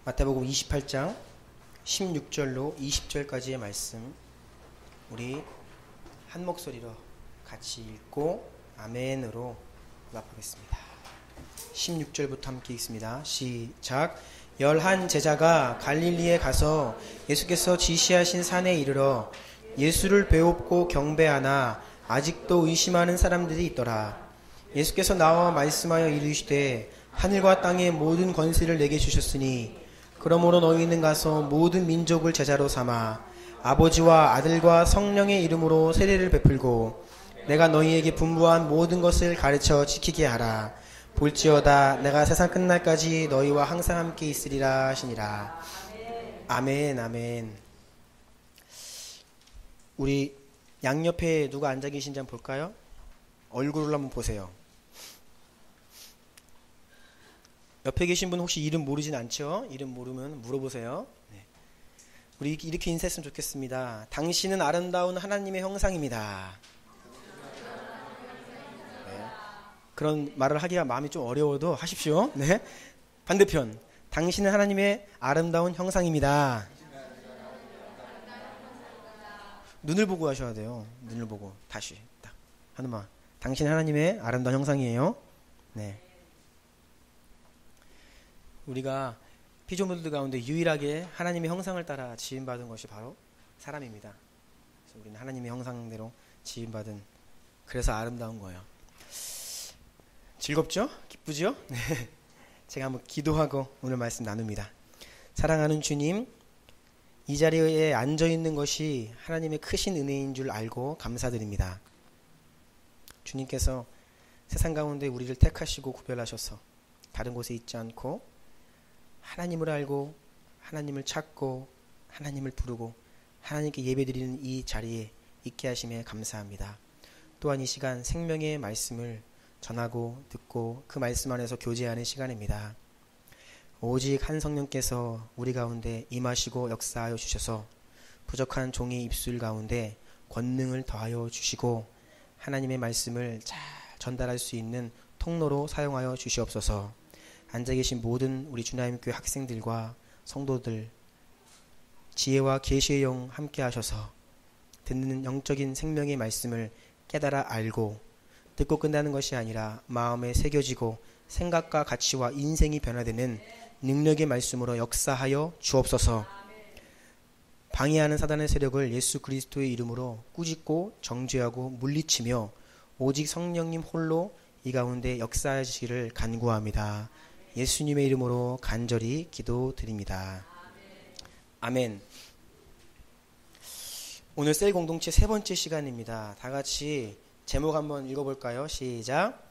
마태복음 28장 16절로 20절까지의 말씀 우리 한 목소리로 같이 읽고 아멘으로 응답하겠습니다. 16절부터 함께 읽습니다. 시작. 11 제자가 갈릴리에 가서 예수께서 지시하신 산에 이르러 예수를 배웁고 경배하나 아직도 의심하는 사람들이 있더라. 예수께서 나와 말씀하여 이르시되 하늘과 땅의 모든 권세를 내게 주셨으니 그러므로 너희는 가서 모든 민족을 제자로 삼아 아버지와 아들과 성령의 이름으로 세례를 베풀고 내가 너희에게 분부한 모든 것을 가르쳐 지키게 하라. 볼지어다 내가 세상 끝날까지 너희와 항상 함께 있으리라 하시니라. 아멘. 아멘. 우리 양옆에 누가 앉아 계신지 한번 볼까요? 얼굴을 한번 보세요. 옆에 계신 분 혹시 이름 모르진 않죠? 이름 모르면 물어보세요. 네. 우리 이렇게 인사했으면 좋겠습니다. 당신은 아름다운 하나님의 형상입니다. 네. 그런 말을 하기가 마음이 좀 어려워도 하십시오. 네. 반대편, 당신은 하나님의 아름다운 형상입니다. 눈을 보고 하셔야 돼요. 눈을 보고 다시 딱 하나만. 당신 하나님의 아름다운 형상이에요. 네. 우리가 피조물들 가운데 유일하게 하나님의 형상을 따라 지음받은 것이 바로 사람입니다. 그래서 우리는 하나님의 형상대로 지음받은, 그래서 아름다운 거예요. 즐겁죠? 기쁘죠? 네. 제가 한번 기도하고 오늘 말씀 나눕니다. 사랑하는 주님, 이 자리에 앉아있는 것이 하나님의 크신 은혜인 줄 알고 감사드립니다. 주님께서 세상 가운데 우리를 택하시고 구별하셔서 다른 곳에 있지 않고 하나님을 알고 하나님을 찾고 하나님을 부르고 하나님께 예배드리는 이 자리에 있게 하심에 감사합니다. 또한 이 시간 생명의 말씀을 전하고 듣고 그 말씀 안에서 교제하는 시간입니다. 오직 한 성령께서 우리 가운데 임하시고 역사하여 주셔서 부족한 종의 입술 가운데 권능을 더하여 주시고 하나님의 말씀을 잘 전달할 수 있는 통로로 사용하여 주시옵소서. 앉아계신 모든 우리 주나님교회 학생들과 성도들 지혜와 계시의 영 함께 하셔서 듣는 영적인 생명의 말씀을 깨달아 알고 듣고 끝나는 것이 아니라 마음에 새겨지고 생각과 가치와 인생이 변화되는 능력의 말씀으로 역사하여 주옵소서. 방해하는 사단의 세력을 예수 그리스도의 이름으로 꾸짖고 정죄하고 물리치며 오직 성령님 홀로 이 가운데 역사하시기를 간구합니다. 예수님의 이름으로 간절히 기도드립니다. 아멘. 오늘 셀 공동체 세 번째 시간입니다. 다 같이 제목 한번 읽어볼까요? 시작.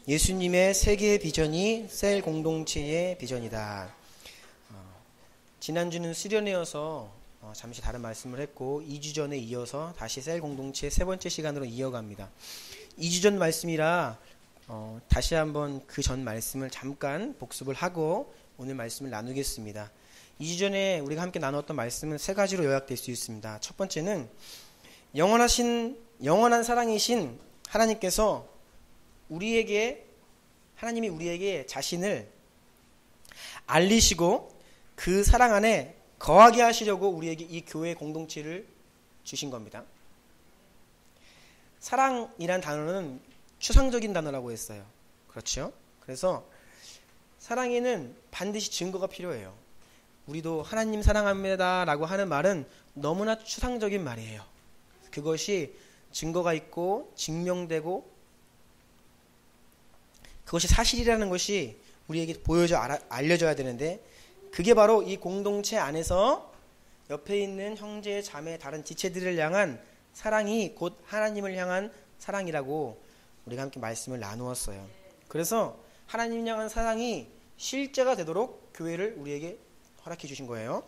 예수님의 세계 비전이 셀 공동체의 비전이다. 지난주는 수련회여서 잠시 다른 말씀을 했고 2주 전에 이어서 다시 셀 공동체 세 번째 시간으로 이어갑니다. 2주 전 말씀이라 다시 한번 그 전 말씀을 잠깐 복습을 하고 오늘 말씀을 나누겠습니다. 2주 전에 우리가 함께 나눴던 말씀은 세 가지로 요약될 수 있습니다. 첫 번째는 영원한 사랑이신 하나님께서 하나님이 우리에게 자신을 알리시고 그 사랑 안에 거하게 하시려고 우리에게 이 교회 공동체를 주신 겁니다. 사랑이란 단어는 추상적인 단어라고 했어요. 그렇죠? 그래서 사랑에는 반드시 증거가 필요해요. 우리도 하나님 사랑합니다 라고 하는 말은 너무나 추상적인 말이에요. 그것이 증거가 있고 증명되고 그것이 사실이라는 것이 우리에게 알려져야 되는데 그게 바로 이 공동체 안에서 옆에 있는 형제, 자매, 다른 지체들을 향한 사랑이 곧 하나님을 향한 사랑이라고 우리가 함께 말씀을 나누었어요. 그래서 하나님 향한 사랑이 실제가 되도록 교회를 우리에게 허락해 주신 거예요.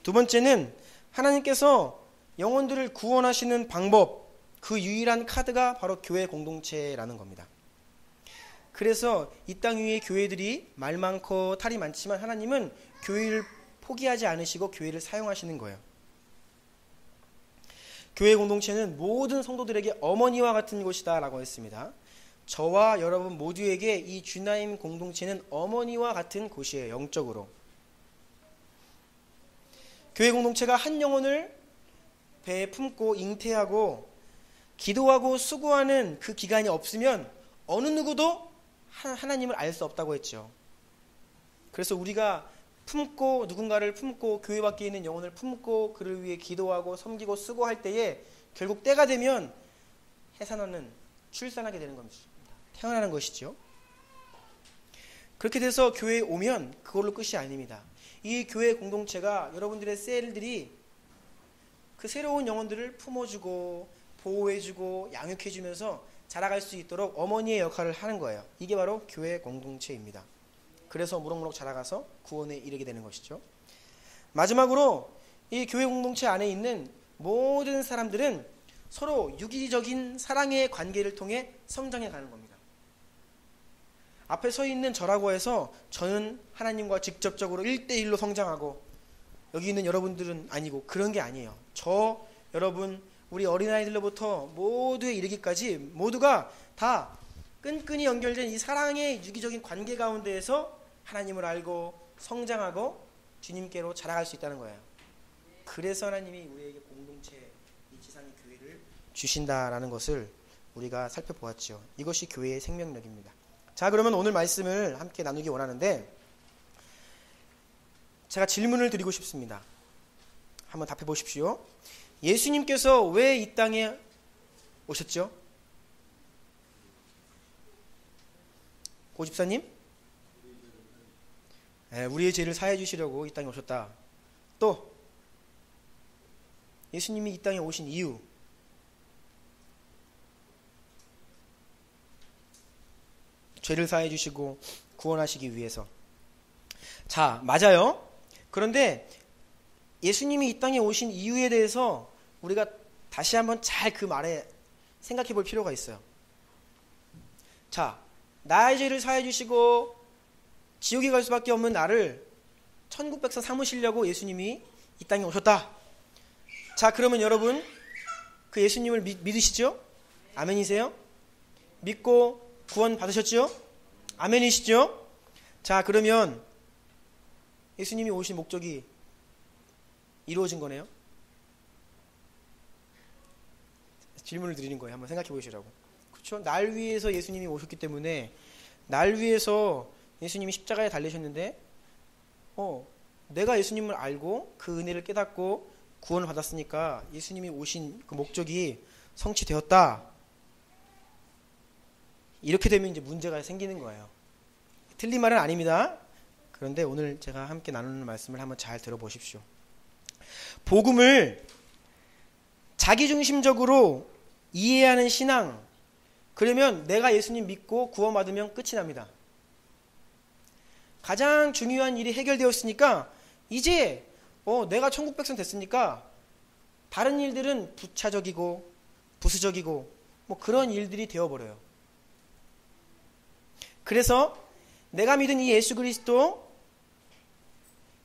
두 번째는 하나님께서 영혼들을 구원하시는 방법, 그 유일한 카드가 바로 교회 공동체라는 겁니다. 그래서 이 땅 위에 교회들이 말 많고 탈이 많지만 하나님은 교회를 포기하지 않으시고 교회를 사용하시는 거예요. 교회 공동체는 모든 성도들에게 어머니와 같은 곳이다 라고 했습니다. 저와 여러분 모두에게 이 주나임 공동체는 어머니와 같은 곳이에요. 영적으로. 교회 공동체가 한 영혼을 배에 품고 잉태하고 기도하고 수고하는 그 기간이 없으면 어느 누구도 하나님을 알 수 없다고 했죠. 그래서 우리가 품고 누군가를 품고 교회 밖에 있는 영혼을 품고 그를 위해 기도하고 섬기고 수고할 때에 결국 때가 되면 해산하는 출산하게 되는 겁니다. 태어나는 것이죠. 그렇게 돼서 교회에 오면 그걸로 끝이 아닙니다. 이 교회 공동체가 여러분들의 셀들이 그 새로운 영혼들을 품어주고 보호해주고 양육해주면서 자라갈 수 있도록 어머니의 역할을 하는 거예요. 이게 바로 교회 공동체입니다. 그래서 무럭무럭 자라가서 구원에 이르게 되는 것이죠. 마지막으로 이 교회 공동체 안에 있는 모든 사람들은 서로 유기적인 사랑의 관계를 통해 성장해 가는 겁니다. 앞에 서 있는 저라고 해서 저는 하나님과 직접적으로 1대1로 성장하고 여기 있는 여러분들은 아니고 그런 게 아니에요. 저, 여러분, 우리 어린아이들로부터 모두에 이르기까지 모두가 다 끈끈이 연결된 이 사랑의 유기적인 관계 가운데에서 하나님을 알고 성장하고 주님께로 자라갈 수 있다는 거예요. 그래서 하나님이 우리에게 공동체, 이 지상의 교회를 주신다라는 것을 우리가 살펴보았죠. 이것이 교회의 생명력입니다. 자, 그러면 오늘 말씀을 함께 나누기 원하는데 제가 질문을 드리고 싶습니다. 한번 답해 보십시오. 예수님께서 왜 이 땅에 오셨죠? 고집사님? 네, 우리의 죄를 사해 주시려고 이 땅에 오셨다. 또 예수님이 이 땅에 오신 이유, 죄를 사해 주시고 구원하시기 위해서. 자, 맞아요. 그런데 예수님이 이 땅에 오신 이유에 대해서 우리가 다시 한번 잘 그 말에 생각해 볼 필요가 있어요. 자, 나의 죄를 사해 주시고 지옥에 갈 수밖에 없는 나를 천국 백성 삼으시려고 예수님이 이 땅에 오셨다. 자, 그러면 여러분 그 예수님을 믿으시죠? 아멘이세요? 믿고 구원 받으셨죠? 아멘이시죠? 자, 그러면 예수님이 오신 목적이 이루어진 거네요. 질문을 드리는 거예요. 한번 생각해 보시라고. 그렇죠? 날 위해서 예수님이 오셨기 때문에 날 위해서 예수님이 십자가에 달리셨는데 내가 예수님을 알고 그 은혜를 깨닫고 구원을 받았으니까 예수님이 오신 그 목적이 성취되었다. 이렇게 되면 이제 문제가 생기는 거예요. 틀린 말은 아닙니다. 그런데 오늘 제가 함께 나누는 말씀을 한번 잘 들어보십시오. 복음을 자기중심적으로 이해하는 신앙, 그러면 내가 예수님 믿고 구원받으면 끝이 납니다. 가장 중요한 일이 해결되었으니까 이제 내가 천국 백성 됐으니까 다른 일들은 부차적이고 부수적이고 뭐 그런 일들이 되어버려요. 그래서 내가 믿은 이 예수 그리스도,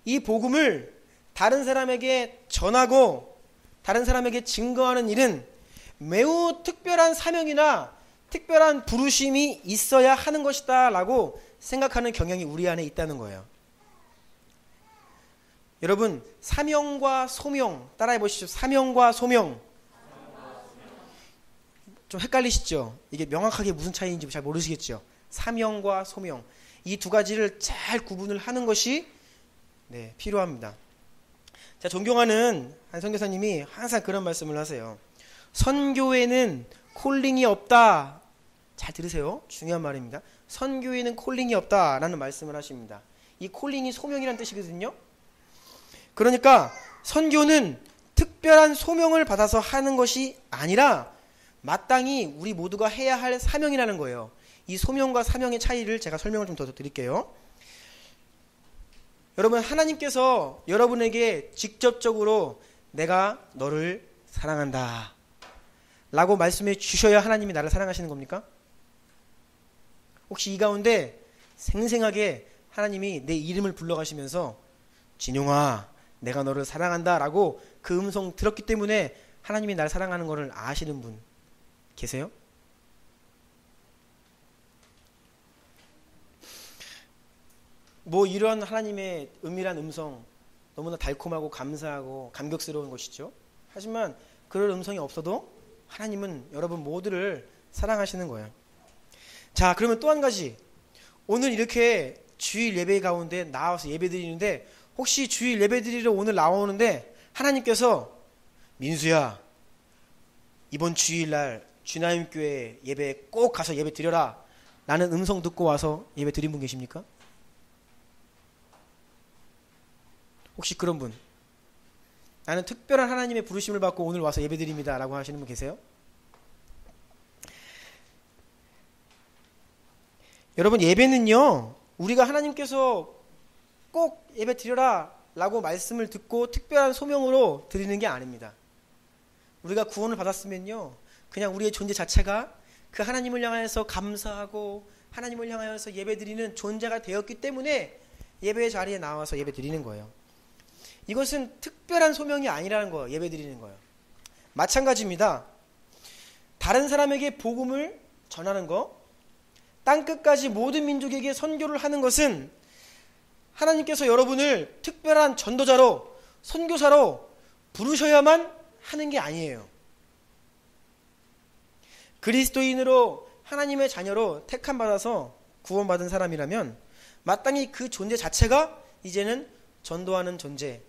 이 복음을 다른 사람에게 전하고 다른 사람에게 증거하는 일은 매우 특별한 사명이나 특별한 부르심이 있어야 하는 것이다 라고 생각하는 경향이 우리 안에 있다는 거예요. 여러분, 사명과 소명 따라해 보시죠. 사명과 소명. 좀 헷갈리시죠? 이게 명확하게 무슨 차이인지 잘 모르시겠죠? 사명과 소명, 이 두 가지를 잘 구분을 하는 것이 필요합니다. 자, 존경하는 한 선교사님이 항상 그런 말씀을 하세요. 선교에는 콜링이 없다. 잘 들으세요. 중요한 말입니다. 선교에는 콜링이 없다라는 말씀을 하십니다. 이 콜링이 소명이라는 뜻이거든요. 그러니까 선교는 특별한 소명을 받아서 하는 것이 아니라 마땅히 우리 모두가 해야 할 사명이라는 거예요. 이 소명과 사명의 차이를 제가 설명을 좀 더 드릴게요. 여러분, 하나님께서 여러분에게 직접적으로 내가 너를 사랑한다 라고 말씀해 주셔야 하나님이 나를 사랑하시는 겁니까? 혹시 이 가운데 생생하게 하나님이 내 이름을 불러가시면서 진용아 내가 너를 사랑한다 라고 그 음성 들었기 때문에 하나님이 나를 사랑하는 것을 아시는 분 계세요? 뭐 이런 하나님의 은밀한 음성 너무나 달콤하고 감사하고 감격스러운 것이죠. 하지만 그럴 음성이 없어도 하나님은 여러분 모두를 사랑하시는 거예요. 자, 그러면 또 한 가지. 오늘 이렇게 주일 예배 가운데 나와서 예배 드리는데 혹시 주일 예배 드리러 오늘 나오는데 하나님께서 민수야, 이번 주일날 주나임교회 예배 꼭 가서 예배 드려라 라는 음성 듣고 와서 예배 드린 분 계십니까? 혹시 그런 분? 나는 특별한 하나님의 부르심을 받고 오늘 와서 예배 드립니다 라고 하시는 분 계세요? 여러분, 예배는요, 우리가 하나님께서 꼭 예배 드려라 라고 말씀을 듣고 특별한 소명으로 드리는 게 아닙니다. 우리가 구원을 받았으면요, 그냥 우리의 존재 자체가 그 하나님을 향하여서 감사하고 하나님을 향하여서 예배 드리는 존재가 되었기 때문에 예배의 자리에 나와서 예배 드리는 거예요. 이것은 특별한 소명이 아니라는 거예요. 예배 드리는 거예요. 마찬가지입니다. 다른 사람에게 복음을 전하는 거, 땅끝까지 모든 민족에게 선교를 하는 것은 하나님께서 여러분을 특별한 전도자로, 선교사로 부르셔야만 하는 게 아니에요. 그리스도인으로 하나님의 자녀로 택함받아서 구원받은 사람이라면 마땅히 그 존재 자체가 이제는 전도하는 존재,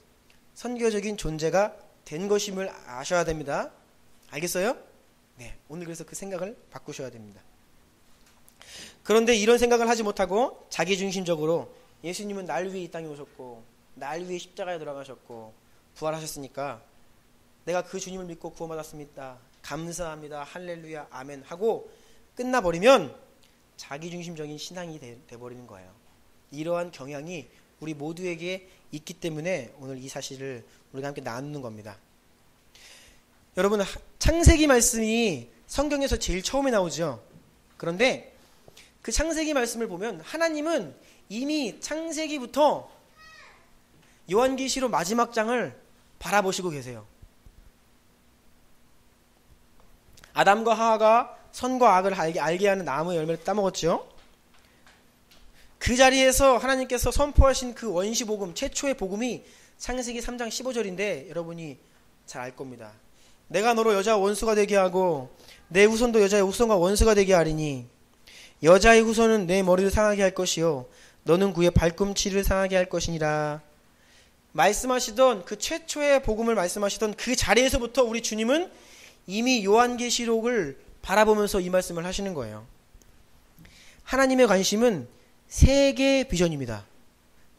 선교적인 존재가 된 것임을 아셔야 됩니다. 알겠어요? 네, 오늘 그래서 그 생각을 바꾸셔야 됩니다. 그런데 이런 생각을 하지 못하고 자기중심적으로 예수님은 날 위해 이 땅에 오셨고 날 위해 십자가에 돌아가셨고 부활하셨으니까 내가 그 주님을 믿고 구원받았습니다. 감사합니다. 할렐루야. 아멘 하고 끝나버리면 자기중심적인 신앙이 돼버리는 거예요. 이러한 경향이 우리 모두에게 있기 때문에 오늘 이 사실을 우리가 함께 나누는 겁니다. 여러분, 창세기 말씀이 성경에서 제일 처음에 나오죠. 그런데 그 창세기 말씀을 보면 하나님은 이미 창세기부터 요한계시록 마지막 장을 바라보시고 계세요. 아담과 하와가 선과 악을 알게 하는 나무의 열매를 따먹었죠. 그 자리에서 하나님께서 선포하신 그 원시복음, 최초의 복음이 창세기 3장 15절인데 여러분이 잘 알 겁니다. 내가 너로 여자와 원수가 되게 하고 내 후손도 여자의 후손과 원수가 되게 하리니 여자의 후손은 내 머리를 상하게 할 것이요 너는 그의 발꿈치를 상하게 할 것이니라. 말씀하시던 그 최초의 복음을 말씀하시던 그 자리에서부터 우리 주님은 이미 요한계시록을 바라보면서 이 말씀을 하시는 거예요. 하나님의 관심은 세계의 비전입니다.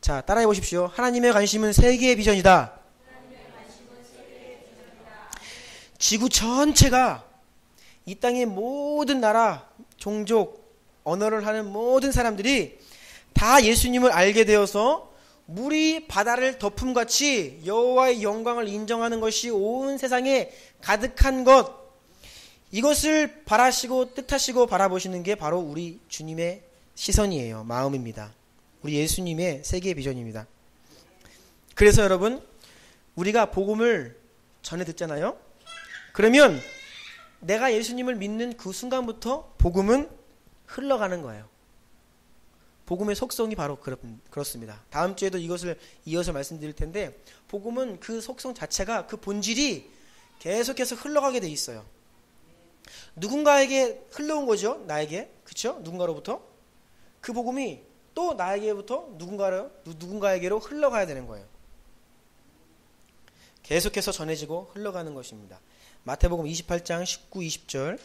자, 따라해 보십시오. 하나님의 관심은 세계의 비전이다. 지구 전체가 이 땅의 모든 나라, 종족, 언어를 하는 모든 사람들이 다 예수님을 알게 되어서 물이 바다를 덮음같이 여호와의 영광을 인정하는 것이 온 세상에 가득한 것, 이것을 바라시고 뜻하시고 바라보시는 게 바로 우리 주님의 시선이에요. 마음입니다. 우리 예수님의 세계 비전입니다. 그래서 여러분, 우리가 복음을 전해 듣잖아요. 그러면 내가 예수님을 믿는 그 순간부터 복음은 흘러가는 거예요. 복음의 속성이 바로 그렇습니다. 다음 주에도 이것을 이어서 말씀드릴 텐데 복음은 그 속성 자체가, 그 본질이 계속해서 흘러가게 돼 있어요. 누군가에게 흘러온 거죠. 나에게. 그렇죠? 누군가로부터. 그 복음이 또 나에게부터 누군가에게로 흘러가야 되는 거예요. 계속해서 전해지고 흘러가는 것입니다. 마태복음 28장 19, 20절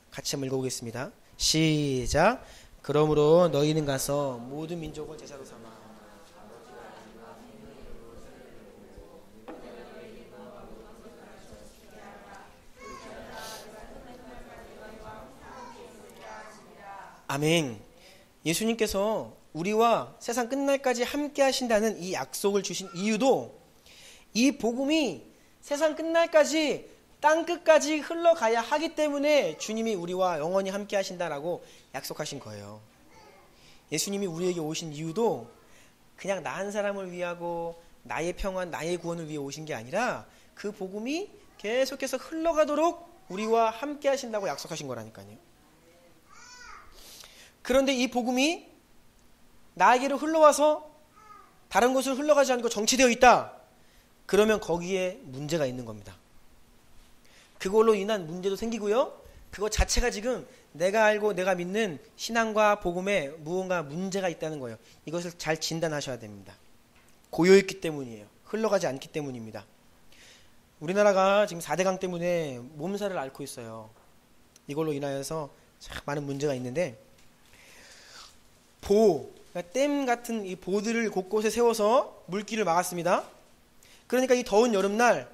같이 한번 읽어보겠습니다. 시작. 그러므로 너희는 가서 모든 민족을 제자로 삼아 아멘. 예수님께서 우리와 세상 끝날까지 함께 하신다는 이 약속을 주신 이유도 이 복음이 세상 끝날까지 땅끝까지 흘러가야 하기 때문에 주님이 우리와 영원히 함께 하신다라고 약속하신 거예요. 예수님이 우리에게 오신 이유도 그냥 나 한 사람을 위하고 나의 평안, 나의 구원을 위해 오신 게 아니라 그 복음이 계속해서 흘러가도록 우리와 함께 하신다고 약속하신 거라니까요. 그런데 이 복음이 나에게로 흘러와서 다른 곳으로 흘러가지 않고 정체되어 있다. 그러면 거기에 문제가 있는 겁니다. 그걸로 인한 문제도 생기고요. 그거 자체가 지금 내가 알고 내가 믿는 신앙과 복음에 무언가 문제가 있다는 거예요. 이것을 잘 진단하셔야 됩니다. 고여있기 때문이에요. 흘러가지 않기 때문입니다. 우리나라가 지금 4대강 때문에 몸살을 앓고 있어요. 이걸로 인하여서 참 많은 문제가 있는데, 그러니까 댐 같은 이 보들을 곳곳에 세워서 물길을 막았습니다. 그러니까 이 더운 여름날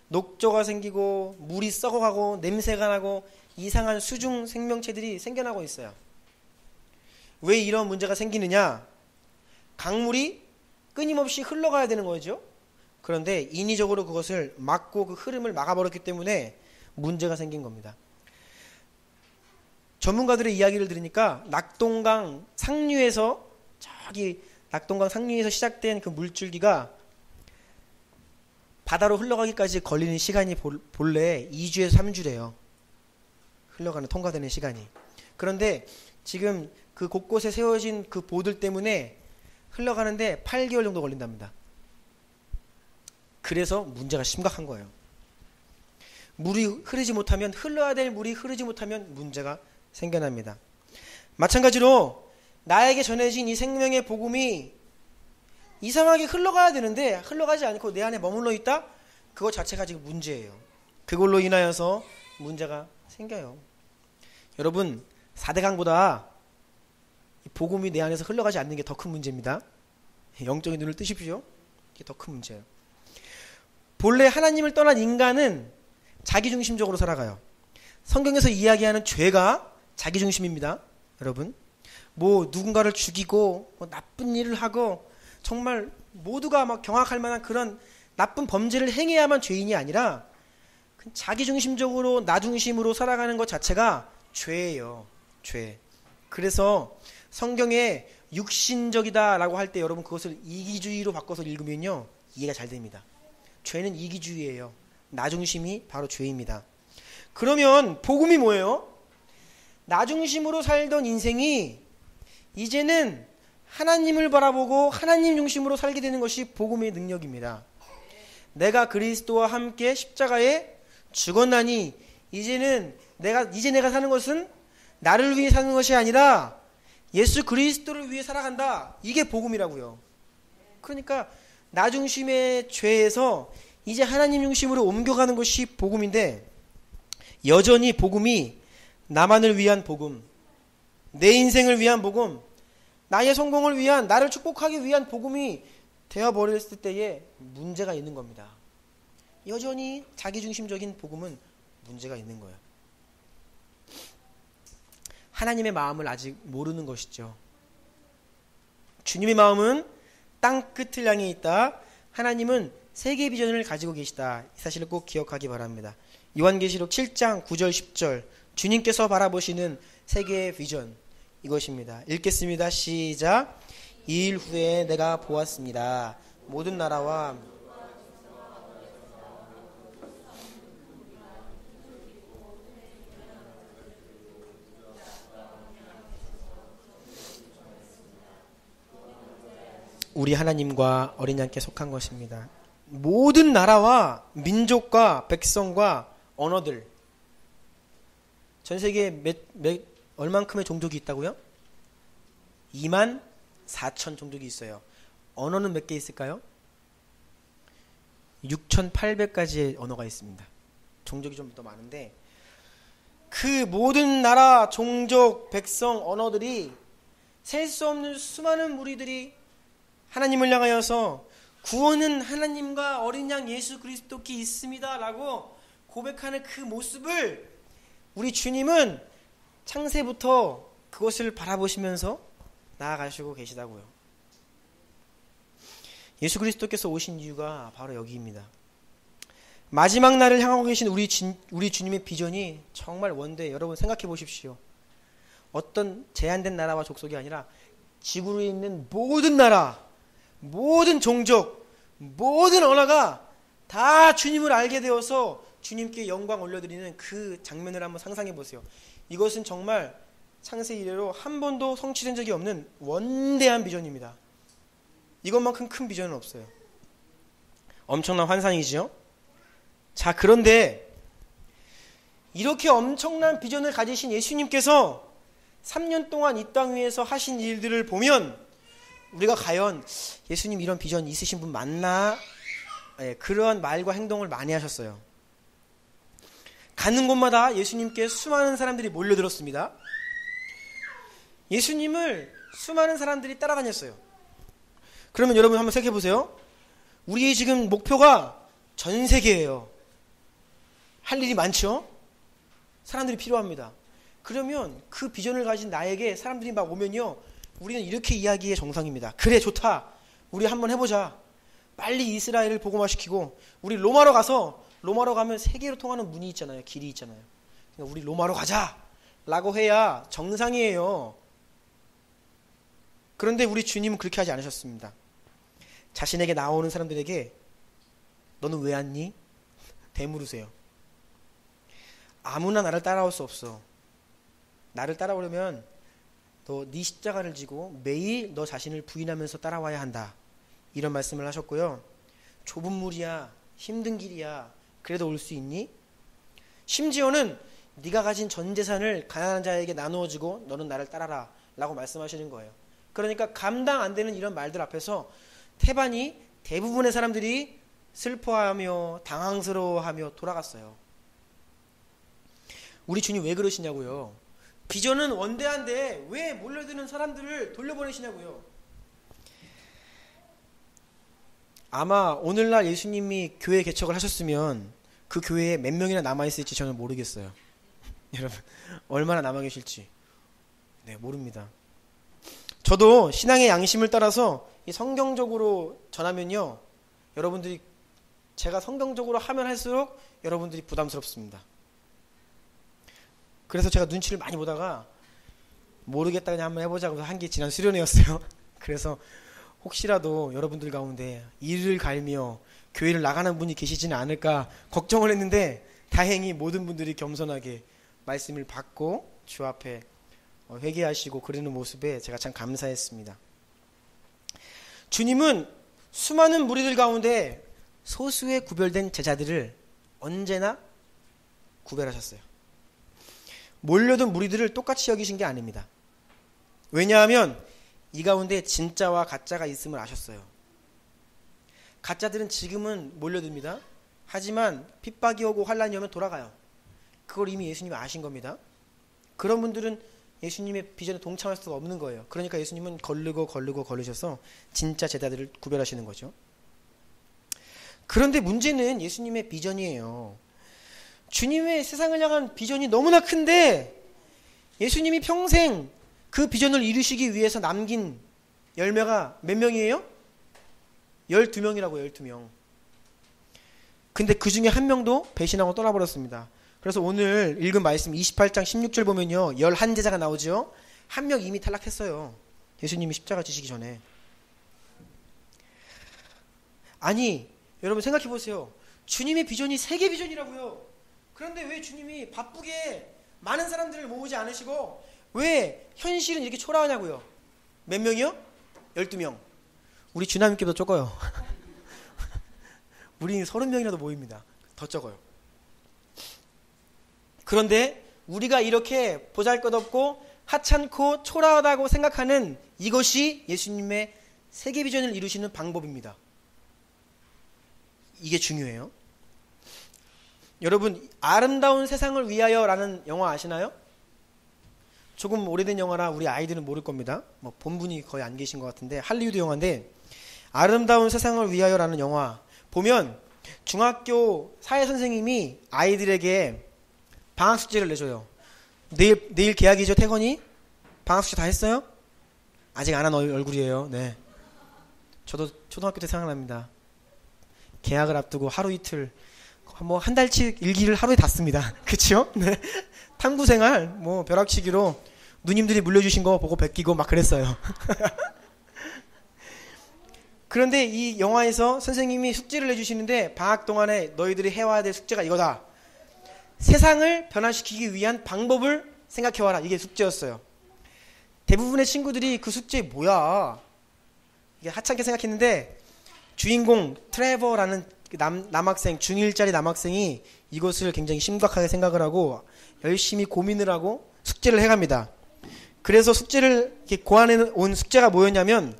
녹조가 생기고 물이 썩어가고 냄새가 나고 이상한 수중 생명체들이 생겨나고 있어요. 왜 이런 문제가 생기느냐? 강물이 끊임없이 흘러가야 되는 거죠. 그런데 인위적으로 그것을 막고 그 흐름을 막아버렸기 때문에 문제가 생긴 겁니다. 전문가들의 이야기를 들으니까 낙동강 상류에서 시작된 그 물줄기가 바다로 흘러가기까지 걸리는 시간이 본래 2주에서 3주래요. 통과되는 시간이. 그런데 지금 그 곳곳에 세워진 그 보들 때문에 흘러가는데 8개월 정도 걸린답니다. 그래서 문제가 심각한 거예요. 흘러야 될 물이 흐르지 못하면 문제가 생겨납니다. 마찬가지로 나에게 전해진 이 생명의 복음이 이상하게 흘러가야 되는데 흘러가지 않고 내 안에 머물러 있다? 그거 자체가 지금 문제예요. 그걸로 인하여서 문제가 생겨요. 여러분, 4대강보다 복음이 내 안에서 흘러가지 않는 게 더 큰 문제입니다. 영적인 눈을 뜨십시오. 이게 더 큰 문제예요. 본래 하나님을 떠난 인간은 자기중심적으로 살아가요. 성경에서 이야기하는 죄가 자기중심입니다. 여러분, 누군가를 죽이고 나쁜 일을 하고 정말 모두가 막 경악할 만한 그런 나쁜 범죄를 행해야만 죄인이 아니라 자기중심적으로 나중심으로 살아가는 것 자체가 죄예요. 죄. 그래서 성경에 육신적이다라고 할 때 여러분 그것을 이기주의로 바꿔서 읽으면요 이해가 잘 됩니다. 죄는 이기주의예요. 나중심이 바로 죄입니다. 그러면 복음이 뭐예요? 나중심으로 살던 인생이 이제는 하나님을 바라보고 하나님 중심으로 살게 되는 것이 복음의 능력입니다. 내가 그리스도와 함께 십자가에 죽었나니 이제 내가 사는 것은 나를 위해 사는 것이 아니라 예수 그리스도를 위해 살아간다. 이게 복음이라고요. 그러니까 나 중심의 죄에서 이제 하나님 중심으로 옮겨가는 것이 복음인데, 여전히 복음이 나만을 위한 복음, 내 인생을 위한 복음, 나의 성공을 위한, 나를 축복하기 위한 복음이 되어버렸을 때에 문제가 있는 겁니다. 여전히 자기중심적인 복음은 문제가 있는 거예요. 하나님의 마음을 아직 모르는 것이죠. 주님의 마음은 땅 끝을 향해 있다. 하나님은 세계의 비전을 가지고 계시다. 이 사실을 꼭 기억하기 바랍니다. 요한계시록 7장 9절 10절 주님께서 바라보시는 세계의 비전, 이것입니다. 읽겠습니다. 시작. 이 일 후에 내가 보았습니다. 모든 나라와 우리 하나님과 어린 양께 속한 것입니다. 모든 나라와 민족과 백성과 언어들, 전 세계에 얼만큼의 종족이 있다고요? 2만 4천 종족이 있어요. 언어는 몇 개 있을까요? 6,800가지의 언어가 있습니다. 종족이 좀 더 많은데, 그 모든 나라, 종족, 백성, 언어들이 셀 수 없는 수많은 무리들이 하나님을 향하여서 구원은 하나님과 어린 양 예수 그리스도께 있습니다 라고 고백하는 그 모습을 우리 주님은 창세부터 그것을 바라보시면서 나아가시고 계시다고요. 예수 그리스도께서 오신 이유가 바로 여기입니다. 마지막 날을 향하고 계신 우리 주님의 비전이 정말 원대. 여러분 생각해 보십시오. 어떤 제한된 나라와 족속이 아니라 지구에 있는 모든 나라, 모든 종족, 모든 언어가 다 주님을 알게 되어서 주님께 영광 올려드리는 그 장면을 한번 상상해 보세요. 이것은 정말 창세 이래로 한 번도 성취된 적이 없는 원대한 비전입니다. 이것만큼 큰 비전은 없어요. 엄청난 환상이지요. 자, 그런데 이렇게 엄청난 비전을 가지신 예수님께서 3년 동안 이 땅 위에서 하신 일들을 보면 우리가 과연 예수님 이런 비전 있으신 분 맞나? 예, 그러한 말과 행동을 많이 하셨어요. 가는 곳마다 예수님께 수많은 사람들이 몰려들었습니다. 예수님을 수많은 사람들이 따라다녔어요. 그러면 여러분 한번 생각해 보세요. 우리의 지금 목표가 전 세계예요. 할 일이 많죠? 사람들이 필요합니다. 그러면 그 비전을 가진 나에게 사람들이 막 오면요, 우리는 이렇게 이야기의 정상입니다. 그래, 좋다. 우리 한번 해보자. 빨리 이스라엘을 복음화시키고 우리 로마로 가면 세계로 통하는 문이 있잖아요. 길이 있잖아요. 그러니까 우리 로마로 가자 라고 해야 정상이에요. 그런데 우리 주님은 그렇게 하지 않으셨습니다. 자신에게 나오는 사람들에게 너는 왜 왔니? 되물으세요. 아무나 나를 따라올 수 없어. 나를 따라오려면 너 네 십자가를 지고 매일 너 자신을 부인하면서 따라와야 한다. 이런 말씀을 하셨고요. 좁은 물이야, 힘든 길이야, 그래도 올 수 있니? 심지어는 네가 가진 전 재산을 가난한 자에게 나누어 주고 너는 나를 따라라 라고 말씀하시는 거예요. 그러니까 감당 안 되는 이런 말들 앞에서 태반이 대부분의 사람들이 슬퍼하며 당황스러워하며 돌아갔어요. 우리 주님 왜 그러시냐고요. 비전은 원대한데 왜 몰려드는 사람들을 돌려보내시냐고요. 아마 오늘날 예수님이 교회 개척을 하셨으면 그 교회에 몇 명이나 남아있을지 저는 모르겠어요. 여러분 얼마나 남아 계실지 네, 모릅니다. 저도 신앙의 양심을 따라서 이 성경적으로 전하면요, 여러분들이 제가 성경적으로 하면 할수록 여러분들이 부담스럽습니다. 그래서 제가 눈치를 많이 보다가 모르겠다 그냥 한번 해보자 그래서 한 게 지난 수련회였어요. 그래서 혹시라도 여러분들 가운데 이를 갈며 교회를 나가는 분이 계시지는 않을까 걱정을 했는데 다행히 모든 분들이 겸손하게 말씀을 받고 주 앞에 회개하시고 그러는 모습에 제가 참 감사했습니다. 주님은 수많은 무리들 가운데 소수의 구별된 제자들을 언제나 구별하셨어요. 몰려든 무리들을 똑같이 여기신 게 아닙니다. 왜냐하면 이 가운데 진짜와 가짜가 있음을 아셨어요. 가짜들은 지금은 몰려듭니다. 하지만 핍박이 오고 환란이 오면 돌아가요. 그걸 이미 예수님이 아신 겁니다. 그런 분들은 예수님의 비전에 동참할 수가 없는 거예요. 그러니까 예수님은 걸르셔서 진짜 제자들을 구별하시는 거죠. 그런데 문제는 예수님의 비전이에요. 주님의 세상을 향한 비전이 너무나 큰데 예수님이 평생 그 비전을 이루시기 위해서 남긴 열매가 몇 명이에요? 12명이라고 12명. 근데 그 중에 한 명도 배신하고 떠나버렸습니다. 그래서 오늘 읽은 말씀 28장 16절 보면요, 11제자가 나오죠. 한 명 이미 탈락했어요. 예수님이 십자가 지시기 전에. 아니 여러분 생각해 보세요. 주님의 비전이 세계 비전이라고요. 그런데 왜 주님이 바쁘게 많은 사람들을 모으지 않으시고 왜 현실은 이렇게 초라하냐고요. 몇 명이요? 12명. 우리 주남님께도 적어요. 우리 30명이라도 모입니다. 더 적어요. 그런데 우리가 이렇게 보잘것없고 하찮고 초라하다고 생각하는 이것이 예수님의 세계 비전을 이루시는 방법입니다. 이게 중요해요. 여러분 아름다운 세상을 위하여라는 영화 아시나요? 조금 오래된 영화라 우리 아이들은 모를 겁니다. 뭐 본분이 거의 안 계신 것 같은데 할리우드 영화인데 아름다운 세상을 위하여라는 영화 보면 중학교 사회 선생님이 아이들에게 방학 숙제를 내줘요. 내일 개학이죠, 태건이? 방학 숙제 다 했어요? 아직 안 한 얼굴이에요. 네. 저도 초등학교 때 생각납니다. 개학을 앞두고 하루 이틀 뭐 한 달치 일기를 하루에 다 씁니다. 그치요? 네. 탐구생활 뭐 벼락치기로 누님들이 물려주신 거 보고 베끼고 막 그랬어요. 그런데 이 영화에서 선생님이 숙제를 내주시는데 방학 동안에 너희들이 해와야 될 숙제가 이거다. 세상을 변화시키기 위한 방법을 생각해와라. 이게 숙제였어요. 대부분의 친구들이 그 숙제 뭐야? 이게 하찮게 생각했는데 주인공 트레버라는 남학생, 중1짜리 남학생이 이것을 굉장히 심각하게 생각을 하고 열심히 고민을 하고 숙제를 해갑니다. 그래서 숙제를 이렇게 고안해 온 숙제가 뭐였냐면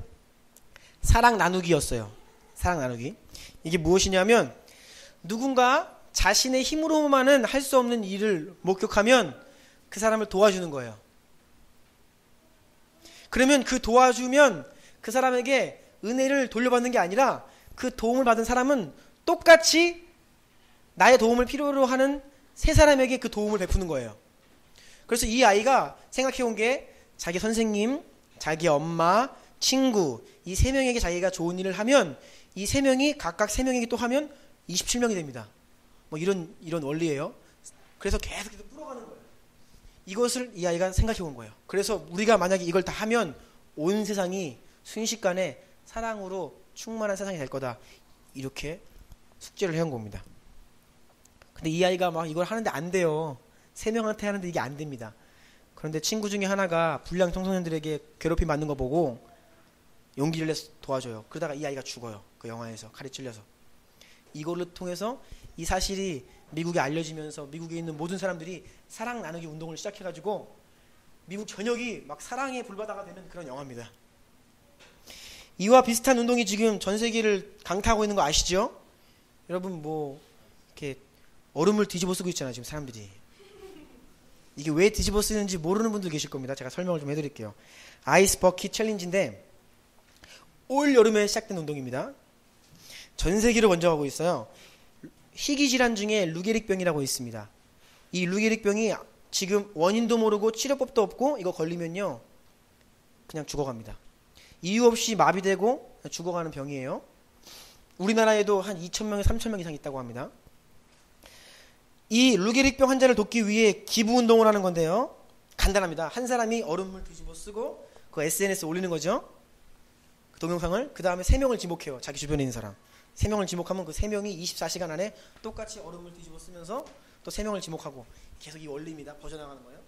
사랑 나누기였어요. 사랑 나누기. 이게 무엇이냐면 누군가 자신의 힘으로만은 할 수 없는 일을 목격하면 그 사람을 도와주는 거예요. 그러면 그 도와주면 그 사람에게 은혜를 돌려받는 게 아니라 그 도움을 받은 사람은 똑같이 나의 도움을 필요로 하는 세 사람에게 그 도움을 베푸는 거예요. 그래서 이 아이가 생각해 온 게 자기 선생님, 자기 엄마, 친구 이 세 명에게 자기가 좋은 일을 하면 이 세 명이 각각 세 명에게 또 하면 27명이 됩니다. 뭐 이런 원리예요. 그래서 계속 풀어가는 거예요. 이것을 이 아이가 생각해 온 거예요. 그래서 우리가 만약에 이걸 다 하면 온 세상이 순식간에 사랑으로 충만한 세상이 될 거다. 이렇게 숙제를 해온 겁니다. 근데 이 아이가 막 이걸 하는데 안 돼요. 세 명한테 하는데 이게 안 됩니다. 그런데 친구 중에 하나가 불량 청소년들에게 괴롭힘 받는 거 보고 용기를 내서 도와줘요. 그러다가 이 아이가 죽어요. 그 영화에서 칼에 찔려서. 이걸로 통해서 이 사실이 미국에 알려지면서 미국에 있는 모든 사람들이 사랑 나누기 운동을 시작해가지고 미국 전역이 막 사랑의 불바다가 되는 그런 영화입니다. 이와 비슷한 운동이 지금 전 세계를 강타하고 있는 거 아시죠? 여러분 뭐 이렇게 얼음을 뒤집어 쓰고 있잖아요. 지금 사람들이. 이게 왜 뒤집어 쓰는지 모르는 분들 계실 겁니다. 제가 설명을 좀 해드릴게요. 아이스 버킷 챌린지인데 올 여름에 시작된 운동입니다. 전 세계로 먼저 가고 있어요. 희귀질환 중에 루게릭병이라고 있습니다. 이 루게릭병이 지금 원인도 모르고 치료법도 없고 이거 걸리면요 그냥 죽어갑니다. 이유 없이 마비되고 죽어가는 병이에요. 우리나라에도 한 2,000명에 3,000명 이상 있다고 합니다. 이 루게릭병 환자를 돕기 위해 기부운동을 하는 건데요. 간단합니다. 한 사람이 얼음물 뒤집어 쓰고 그 SNS에 올리는 거죠. 그 동영상을. 그 다음에 3명을 지목해요. 자기 주변에 있는 사람. 3명을 지목하면 그 3명이 24시간 안에 똑같이 얼음을 뒤집어 쓰면서 또 3명을 지목하고 계속 이 원리입니다. 퍼져나가는 거예요.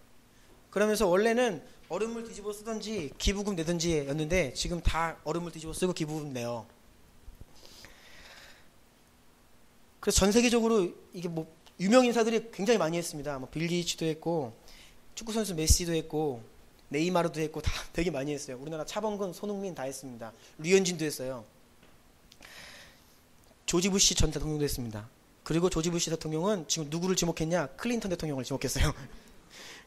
그러면서 원래는 얼음물 뒤집어 쓰든지 기부금 내든지 였는데 지금 다 얼음물 뒤집어 쓰고 기부금 내요. 그래서 전 세계적으로 이게 뭐 유명 인사들이 굉장히 많이 했습니다. 뭐 빌 게이츠도 했고 축구선수 메시도 했고 네이마르도 했고 다 되게 많이 했어요. 우리나라 차범근, 손흥민 다 했습니다. 류현진도 했어요. 조지 부시 전 대통령도 했습니다. 그리고 조지 부시 대통령은 지금 누구를 지목했냐? 클린턴 대통령을 지목했어요.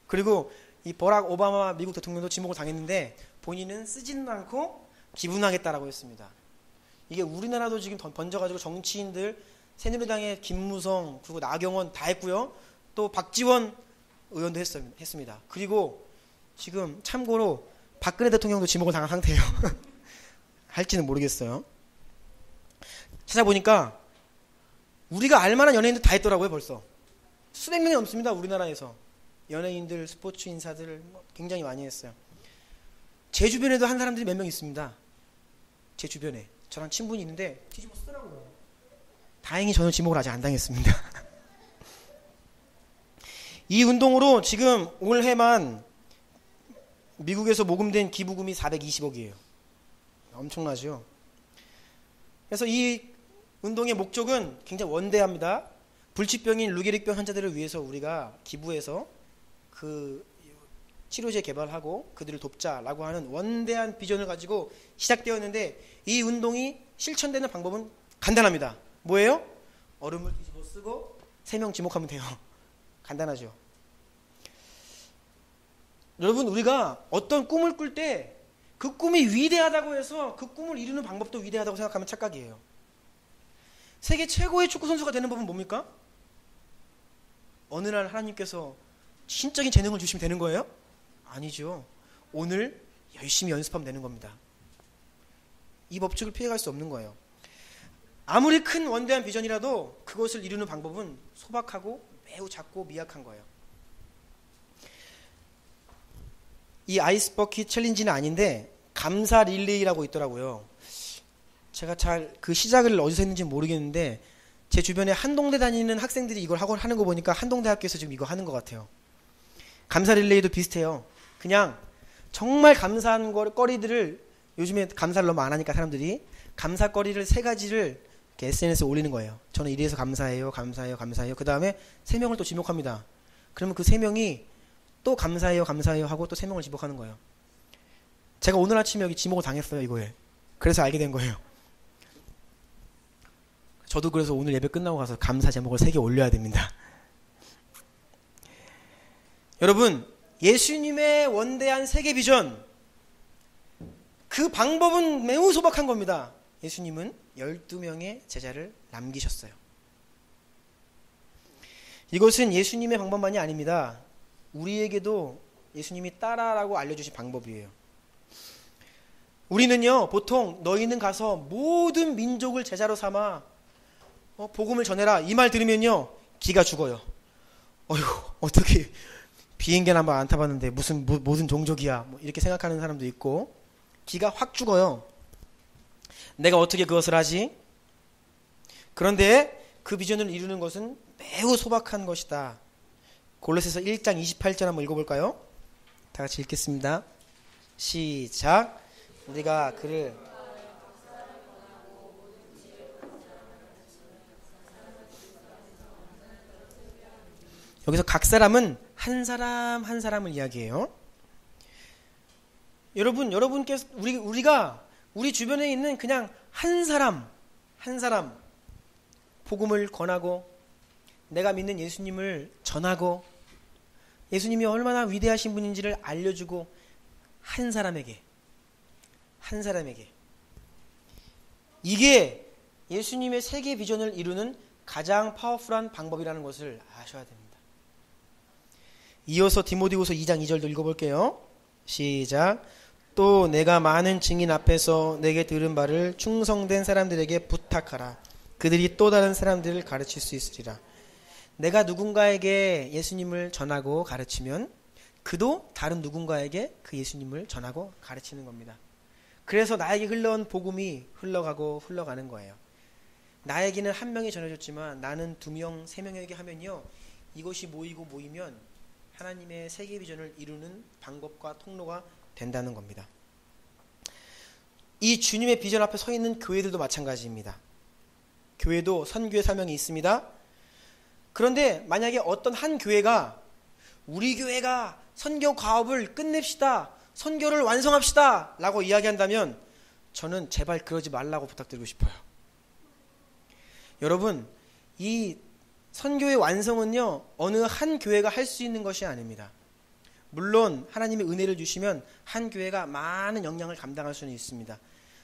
그리고 이 버락 오바마 미국 대통령도 지목을 당했는데 본인은 쓰지는 않고 기부하겠다라고 했습니다. 이게 우리나라도 지금 번져가지고 정치인들 새누리당의 김무성 그리고 나경원 다 했고요. 또 박지원 의원도 했습니다. 그리고 지금 참고로 박근혜 대통령도 지목을 당한 상태예요. 할지는 모르겠어요. 찾아보니까 우리가 알만한 연예인들 다 했더라고요. 벌써 수백 명이 넘습니다. 우리나라에서 연예인들, 스포츠 인사들 굉장히 많이 했어요. 제 주변에도 한 사람들이 몇 명 있습니다. 제 주변에 저랑 친분이 있는데 뒤집어 쓰더라고요. 다행히 저는 지목을 아직 안 당했습니다. 이 운동으로 지금 올해만 미국에서 모금된 기부금이 420억이에요. 엄청나죠? 그래서 이 운동의 목적은 굉장히 원대합니다. 불치병인 루게릭병 환자들을 위해서 우리가 기부해서 그 치료제 개발하고 그들을 돕자라고 하는 원대한 비전을 가지고 시작되었는데 이 운동이 실천되는 방법은 간단합니다. 뭐예요? 얼음을 뒤집어 쓰고 3명 지목하면 돼요. 간단하죠. 여러분 우리가 어떤 꿈을 꿀 때 그 꿈이 위대하다고 해서 그 꿈을 이루는 방법도 위대하다고 생각하면 착각이에요. 세계 최고의 축구선수가 되는 법은 뭡니까? 어느 날 하나님께서 신적인 재능을 주시면 되는 거예요? 아니죠. 오늘 열심히 연습하면 되는 겁니다. 이 법칙을 피해갈 수 없는 거예요. 아무리 큰 원대한 비전이라도 그것을 이루는 방법은 소박하고 매우 작고 미약한 거예요. 이 아이스 버킷 챌린지는 아닌데 감사 릴레이라고 있더라고요. 제가 잘 그 시작을 어디서 했는지 모르겠는데 제 주변에 한동대 다니는 학생들이 이걸 하는 거 보니까 한동대학교에서 지금 이거 하는 것 같아요. 감사 릴레이도 비슷해요. 그냥 정말 감사한 거리들을 요즘에 감사를 너무 안 하니까 사람들이 감사거리를 3가지를 이렇게 SNS에 올리는 거예요. 저는 이래서 감사해요, 감사해요, 감사해요. 그 다음에 3명을 또 지목합니다. 그러면 그 3명이 또 감사해요, 감사해요 하고 또 3명을 지목하는 거예요. 제가 오늘 아침에 여기 지목을 당했어요, 이거에. 그래서 알게 된 거예요. 저도 그래서 오늘 예배 끝나고 가서 감사 제목을 3개 올려야 됩니다. 여러분, 예수님의 원대한 세계 비전, 그 방법은 매우 소박한 겁니다. 예수님은 12명의 제자를 남기셨어요. 이것은 예수님의 방법만이 아닙니다. 우리에게도 예수님이 따라라고 알려주신 방법이에요. 우리는요, 보통 너희는 가서 모든 민족을 제자로 삼아 복음을 전해라, 이 말 들으면요 기가 죽어요. 어휴, 어떻게 비행기는 한번 안 타봤는데 무슨 종족이야, 뭐 이렇게 생각하는 사람도 있고 기가 확 죽어요. 내가 어떻게 그것을 하지? 그런데 그 비전을 이루는 것은 매우 소박한 것이다. 골로새서 1장 28절 한번 읽어볼까요? 다 같이 읽겠습니다. 시작. 우리가 그를 여기서 각 사람은 한 사람 한 사람을 이야기해요. 여러분께서 우리가 우리 주변에 있는 그냥 한 사람 복음을 권하고 내가 믿는 예수님을 전하고 예수님이 얼마나 위대하신 분인지를 알려주고 한 사람에게 이게 예수님의 세계 비전을 이루는 가장 파워풀한 방법이라는 것을 아셔야 됩니다. 이어서 디모데후서 2장 2절도 읽어볼게요. 시작. 또 내가 많은 증인 앞에서 내게 들은 바를 충성된 사람들에게 부탁하라. 그들이 또 다른 사람들을 가르칠 수 있으리라. 내가 누군가에게 예수님을 전하고 가르치면 그도 다른 누군가에게 그 예수님을 전하고 가르치는 겁니다. 그래서 나에게 흘러온 복음이 흘러가는 거예요. 나에게는 한 명이 전해줬지만 나는 2명, 3명에게 하면요, 이것이 모이면 하나님의 세계 비전을 이루는 방법과 통로가 된다는 겁니다. 이 주님의 비전 앞에 서 있는 교회들도 마찬가지입니다. 교회도 선교의 사명이 있습니다. 그런데 만약에 어떤 한 교회가 우리 교회가 선교 과업을 끝냅시다, 선교를 완성합시다 라고 이야기한다면 저는 제발 그러지 말라고 부탁드리고 싶어요. 여러분, 이 선교의 완성은요, 어느 한 교회가 할 수 있는 것이 아닙니다. 물론 하나님의 은혜를 주시면 한 교회가 많은 역량을 감당할 수는 있습니다.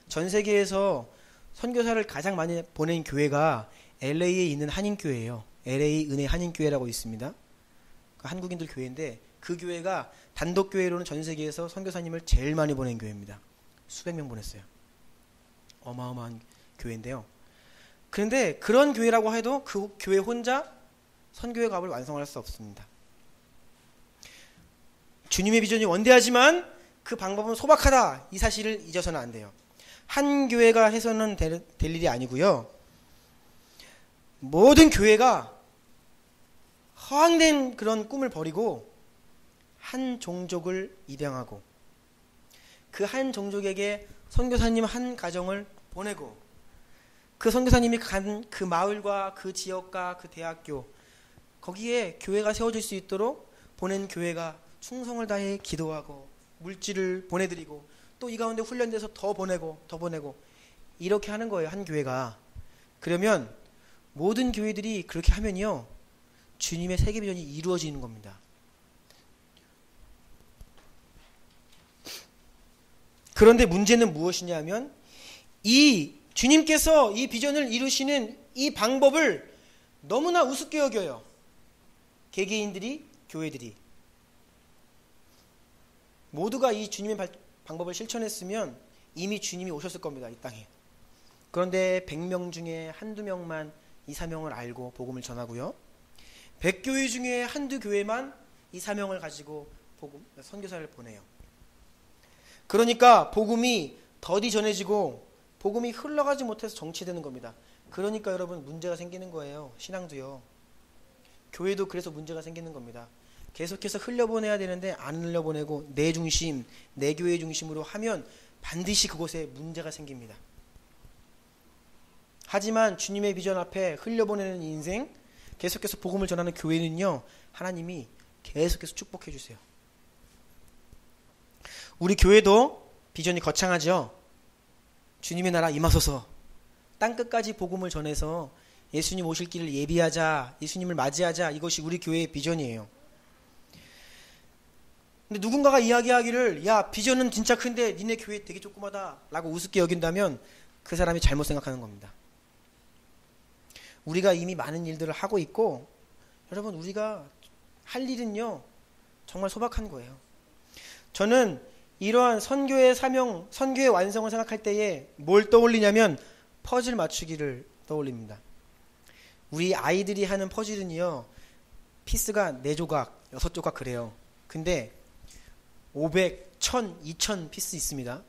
전 세계에서 선교사를 가장 많이 보낸 교회가 LA에 있는 한인교회예요. LA 은혜 한인교회라고 있습니다. 그 한국인들 교회인데 그 교회가 단독교회로는 전 세계에서 선교사님을 제일 많이 보낸 교회입니다. 수백 명 보냈어요. 어마어마한 교회인데요. 그런데 그런 교회라고 해도 그 교회 혼자 선교의 과업을 완성할 수 없습니다. 주님의 비전이 원대하지만 그 방법은 소박하다, 이 사실을 잊어서는 안 돼요. 한 교회가 해서는 될 일이 아니고요, 모든 교회가 허황된 그런 꿈을 버리고 한 종족을 입양하고 그 한 종족에게 선교사님 한 가정을 보내고 그 선교사님이 간 그 마을과 그 지역과 그 대학교, 거기에 교회가 세워질 수 있도록 보낸 교회가 충성을 다해 기도하고 물질을 보내드리고 또 이 가운데 훈련돼서 더 보내고 이렇게 하는 거예요, 한 교회가. 그러면 모든 교회들이 그렇게 하면요, 주님의 세계 비전이 이루어지는 겁니다. 그런데 문제는 무엇이냐면 이 주님께서 이 비전을 이루시는 이 방법을 너무나 우습게 여겨요. 개개인들이, 교회들이. 모두가 이 주님의 방법을 실천했으면 이미 주님이 오셨을 겁니다, 이 땅에. 그런데 100명 중에 한두 명만 이 사명을 알고 복음을 전하고요, 100교회 중에 한두 교회만 이 사명을 가지고 선교사를 보내요. 그러니까 복음이 더디 전해지고 복음이 흘러가지 못해서 정체되는 겁니다. 그러니까 여러분, 문제가 생기는 거예요. 신앙도요. 교회도 그래서 문제가 생기는 겁니다. 계속해서 흘려보내야 되는데 안 흘려보내고 내 중심, 내 교회 중심으로 하면 반드시 그곳에 문제가 생깁니다. 하지만 주님의 비전 앞에 흘려보내는 인생, 계속해서 복음을 전하는 교회는요, 하나님이 계속해서 축복해 주세요. 우리 교회도 비전이 거창하죠. 주님의 나라 임하소서, 땅끝까지 복음을 전해서 예수님 오실 길을 예비하자, 예수님을 맞이하자, 이것이 우리 교회의 비전이에요. 근데 누군가가 이야기하기를 야, 비전은 진짜 큰데 니네 교회 되게 조그마다 라고 우습게 여긴다면 그 사람이 잘못 생각하는 겁니다. 우리가 이미 많은 일들을 하고 있고, 여러분, 우리가 할 일은요 정말 소박한 거예요. 저는 이러한 선교의 사명, 선교의 완성을 생각할 때에 뭘 떠올리냐면 퍼즐 맞추기를 떠올립니다. 우리 아이들이 하는 퍼즐은요, 피스가 4조각, 6조각 그래요. 근데 500, 1000, 2000 피스 있습니다.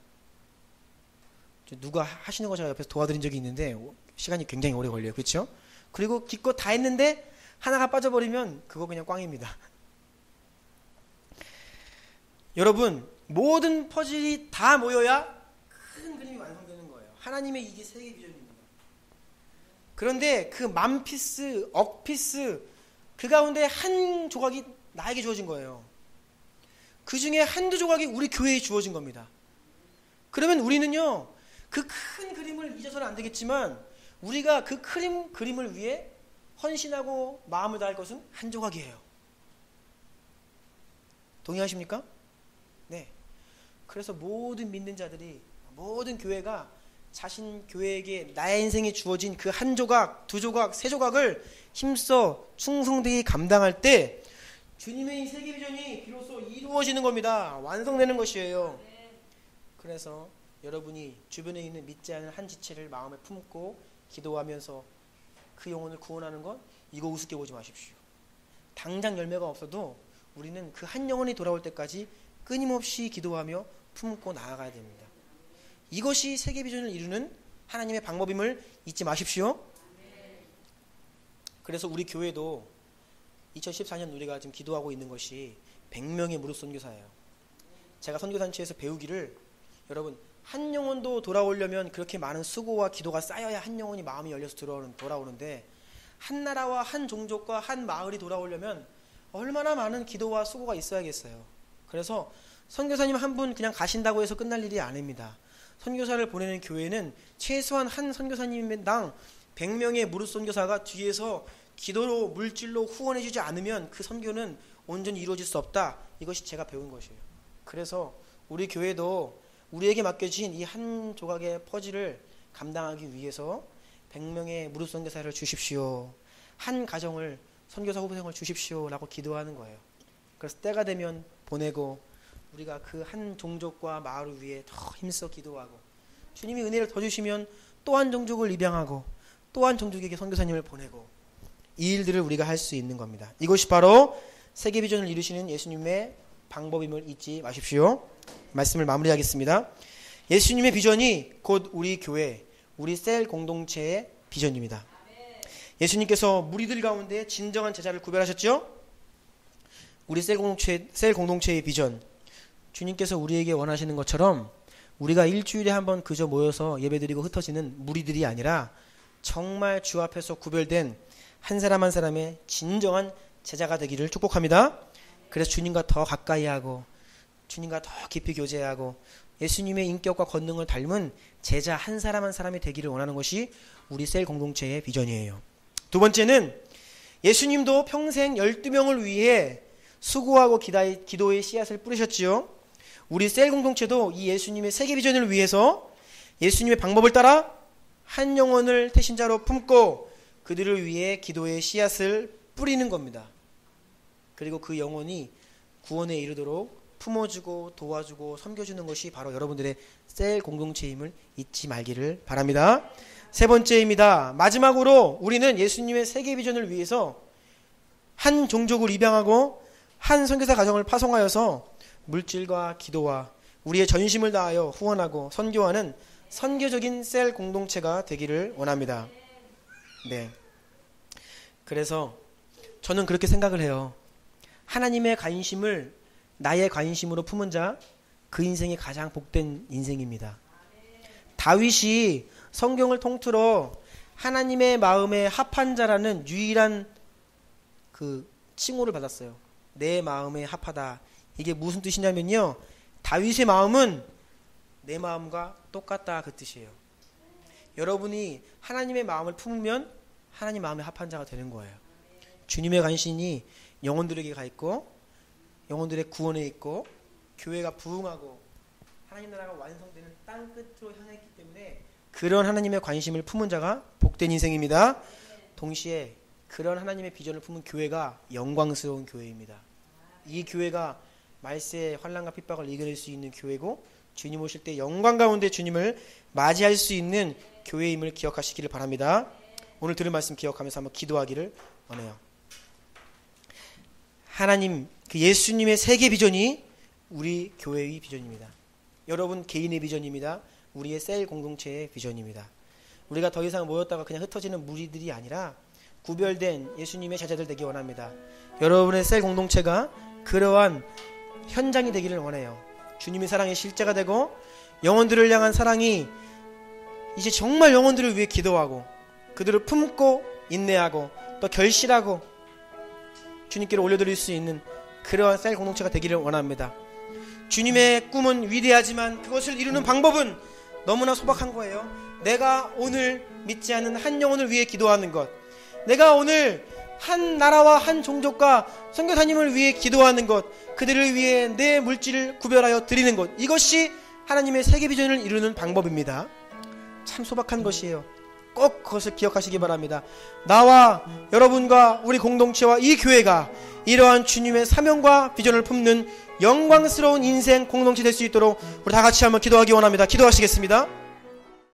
누가 하시는 거 제가 옆에서 도와드린 적이 있는데 시간이 굉장히 오래 걸려요. 그렇죠? 그리고 기껏 다 했는데 하나가 빠져버리면 그거 그냥 꽝입니다. 여러분, 모든 퍼즐이 다 모여야 큰 그림이 완성되는 거예요. 하나님의 이게 세계 비전입니다. 그런데 그 10,000피스, 10,000피스 그 가운데 한 조각이 나에게 주어진 거예요. 그 중에 한두 조각이 우리 교회에 주어진 겁니다. 그러면 우리는요, 그 큰 그림을 잊어서는 안 되겠지만 우리가 그 큰 그림을 위해 헌신하고 마음을 다할 것은 한 조각이에요. 동의하십니까? 네. 그래서 모든 믿는 자들이, 모든 교회가 자신 교회에게 나의 인생에 주어진 그 한 조각, 두 조각, 세 조각을 힘써 충성되게 감당할 때 주님의 이 세계 비전이 비로소 이루어지는 겁니다. 완성되는 것이에요. 그래서 여러분이 주변에 있는 믿지 않은 한 지체를 마음에 품고 기도하면서 그 영혼을 구원하는 것, 이거 우습게 보지 마십시오. 당장 열매가 없어도 우리는 그 한 영혼이 돌아올 때까지 끊임없이 기도하며 품고 나아가야 됩니다. 이것이 세계 비전을 이루는 하나님의 방법임을 잊지 마십시오. 그래서 우리 교회도 2014년 우리가 지금 기도하고 있는 것이 100명의 무릎 선교사예요. 제가 선교단체에서 배우기를, 여러분, 한 영혼도 돌아오려면 그렇게 많은 수고와 기도가 쌓여야 한 영혼이 마음이 열려서 돌아오는데, 한 나라와 한 종족과 한 마을이 돌아오려면 얼마나 많은 기도와 수고가 있어야겠어요. 그래서 선교사님 한 분 그냥 가신다고 해서 끝날 일이 아닙니다. 선교사를 보내는 교회는 최소한 한 선교사님당 100명의 무릎 선교사가 뒤에서 기도로 물질로 후원해 주지 않으면 그 선교는 온전히 이루어질 수 없다. 이것이 제가 배운 것이에요. 그래서 우리 교회도 우리에게 맡겨진 이 한 조각의 퍼즐을 감당하기 위해서 100명의 무릎 선교사를 주십시오. 한 가정을 선교사 후보생을 주십시오. 라고 기도하는 거예요. 그래서 때가 되면 보내고 우리가 그 한 종족과 마을을 위해 더 힘써 기도하고 주님이 은혜를 더 주시면 또 한 종족을 입양하고 또 한 종족에게 선교사님을 보내고 이 일들을 우리가 할 수 있는 겁니다. 이것이 바로 세계 비전을 이루시는 예수님의 방법임을 잊지 마십시오. 말씀을 마무리하겠습니다. 예수님의 비전이 곧 우리 교회, 우리 셀 공동체의 비전입니다. 예수님께서 무리들 가운데 진정한 제자를 구별하셨죠? 우리 셀 공동체의 비전, 주님께서 우리에게 원하시는 것처럼 우리가 일주일에 한 번 그저 모여서 예배드리고 흩어지는 무리들이 아니라 정말 주 앞에서 구별된 한 사람 한 사람의 진정한 제자가 되기를 축복합니다. 그래서 주님과 더 가까이 하고 주님과 더 깊이 교제하고 예수님의 인격과 권능을 닮은 제자 한 사람 한 사람이 되기를 원하는 것이 우리 셀 공동체의 비전이에요. 두 번째는 예수님도 평생 12명을 위해 수고하고 기도의 씨앗을 뿌리셨지요. 우리 셀 공동체도 이 예수님의 세계 비전을 위해서 예수님의 방법을 따라 한 영혼을 태신자로 품고 그들을 위해 기도의 씨앗을 뿌리는 겁니다. 그리고 그 영혼이 구원에 이르도록 품어주고 도와주고 섬겨주는 것이 바로 여러분들의 셀 공동체임을 잊지 말기를 바랍니다. 세 번째입니다. 마지막으로 우리는 예수님의 세계 비전을 위해서 한 종족을 입양하고 한 선교사 가정을 파송하여서 물질과 기도와 우리의 전심을 다하여 후원하고 선교하는 선교적인 셀 공동체가 되기를 원합니다. 네. 그래서 저는 그렇게 생각을 해요. 하나님의 관심을 나의 관심으로 품은 자, 그 인생이 가장 복된 인생입니다. 다윗이 성경을 통틀어 하나님의 마음에 합한 자라는 유일한 그 칭호를 받았어요. 내 마음에 합하다. 이게 무슨 뜻이냐면요, 다윗의 마음은 내 마음과 똑같다, 그 뜻이에요. 여러분이 하나님의 마음을 품으면 하나님 마음에 합한 자가 되는 거예요. 주님의 관심이 영혼들에게 가 있고, 영혼들의 구원에 있고, 교회가 부흥하고 하나님 나라가 완성되는 땅 끝으로 향했기 때문에 그런 하나님의 관심을 품은 자가 복된 인생입니다. 동시에 그런 하나님의 비전을 품은 교회가 영광스러운 교회입니다. 이 교회가 말세의 환난과 핍박을 이겨낼 수 있는 교회고, 주님 오실 때 영광 가운데 주님을 맞이할 수 있는 교회임을 기억하시기를 바랍니다. 오늘 들은 말씀 기억하면서 한번 기도하기를 원해요. 하나님, 그 예수님의 세계 비전이 우리 교회의 비전입니다. 여러분 개인의 비전입니다. 우리의 셀 공동체의 비전입니다. 우리가 더 이상 모였다가 그냥 흩어지는 무리들이 아니라 구별된 예수님의 제자들 되기 원합니다. 여러분의 셀 공동체가 그러한 현장이 되기를 원해요. 주님의 사랑의 실제가 되고, 영혼들을 향한 사랑이 이제 정말 영혼들을 위해 기도하고 그들을 품고 인내하고 또 결실하고 주님께로 올려드릴 수 있는 그러한 셀 공동체가 되기를 원합니다. 주님의 꿈은 위대하지만 그것을 이루는 방법은 너무나 소박한 거예요. 내가 오늘 믿지 않는 한 영혼을 위해 기도하는 것, 내가 오늘 한 나라와 한 종족과 선교사님을 위해 기도하는 것, 그들을 위해 내 물질을 구별하여 드리는 것, 이것이 하나님의 세계 비전을 이루는 방법입니다. 참 소박한 것이에요. 꼭 그것을 기억하시기 바랍니다. 나와 여러분과 우리 공동체와 이 교회가 이러한 주님의 사명과 비전을 품는 영광스러운 인생 공동체 될 수 있도록 우리 다 같이 한번 기도하기 원합니다. 기도하시겠습니다.